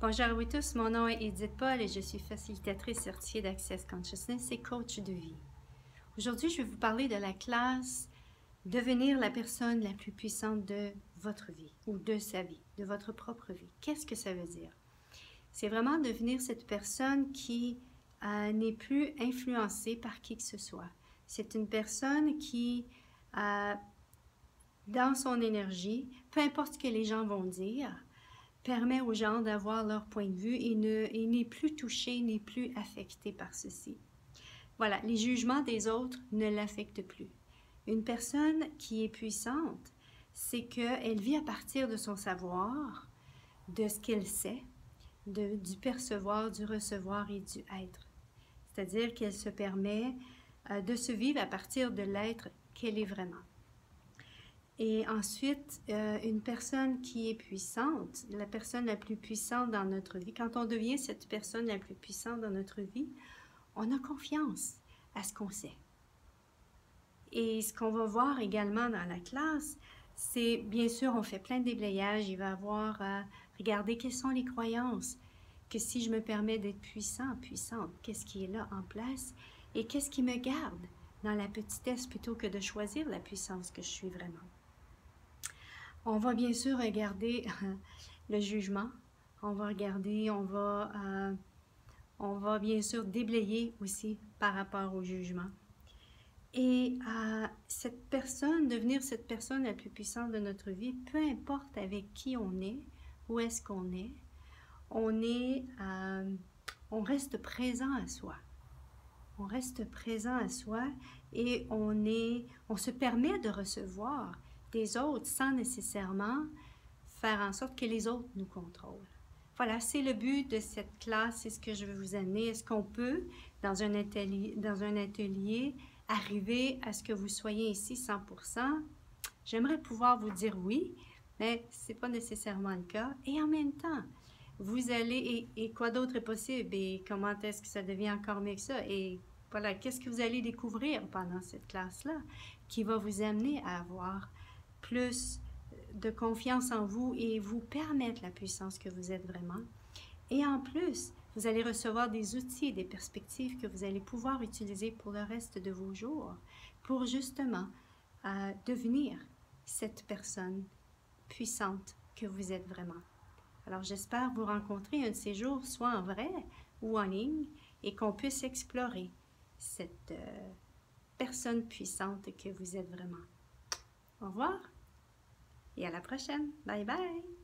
Bonjour à vous tous, mon nom est Edith Paul et je suis facilitatrice certifiée d'Access Consciousness et coach de vie. Aujourd'hui, je vais vous parler de la classe Devenir la personne la plus puissante de votre vie ou de sa vie, de votre propre vie. Qu'est-ce que ça veut dire? C'est vraiment devenir cette personne qui n'est plus influencée par qui que ce soit. C'est une personne qui, dans son énergie, peu importe ce que les gens vont dire, permet aux gens d'avoir leur point de vue et n'est plus touché, n'est plus affecté par ceci. Voilà, les jugements des autres ne l'affectent plus. Une personne qui est puissante, c'est qu'elle vit à partir de son savoir, de ce qu'elle sait, du percevoir, du recevoir et du être. C'est-à-dire qu'elle se permet de se vivre à partir de l'être qu'elle est vraiment. Et ensuite, une personne qui est puissante, la personne la plus puissante dans notre vie, quand on devient cette personne la plus puissante dans notre vie, on a confiance à ce qu'on sait. Et ce qu'on va voir également dans la classe, c'est, bien sûr, on fait plein de déblayages, il va y avoir à regarder quelles sont les croyances, que si je me permets d'être puissante, qu'est-ce qui est là en place et qu'est-ce qui me garde dans la petitesse plutôt que de choisir la puissance que je suis vraiment. On va bien sûr regarder le jugement, on va regarder, on va bien sûr déblayer aussi par rapport au jugement. Et cette personne, devenir cette personne la plus puissante de notre vie, peu importe avec qui on est, où est-ce qu'on est, on reste présent à soi. On reste présent à soi et on se permet de recevoir des autres sans nécessairement faire en sorte que les autres nous contrôlent. Voilà, c'est le but de cette classe, c'est ce que je veux vous amener. Est-ce qu'on peut, dans un atelier, arriver à ce que vous soyez ici 100%? J'aimerais pouvoir vous dire oui, mais ce n'est pas nécessairement le cas. Et en même temps, vous allez, et quoi d'autre est possible? Et comment est-ce que ça devient encore mieux que ça? Et voilà, qu'est-ce que vous allez découvrir pendant cette classe-là qui va vous amener à avoir plus de confiance en vous et vous permettre la puissance que vous êtes vraiment. Et en plus, vous allez recevoir des outils et des perspectives que vous allez pouvoir utiliser pour le reste de vos jours pour justement devenir cette personne puissante que vous êtes vraiment. Alors j'espère vous rencontrer un de ces jours, soit en vrai ou en ligne, et qu'on puisse explorer cette personne puissante que vous êtes vraiment. Au revoir et à la prochaine. Bye bye!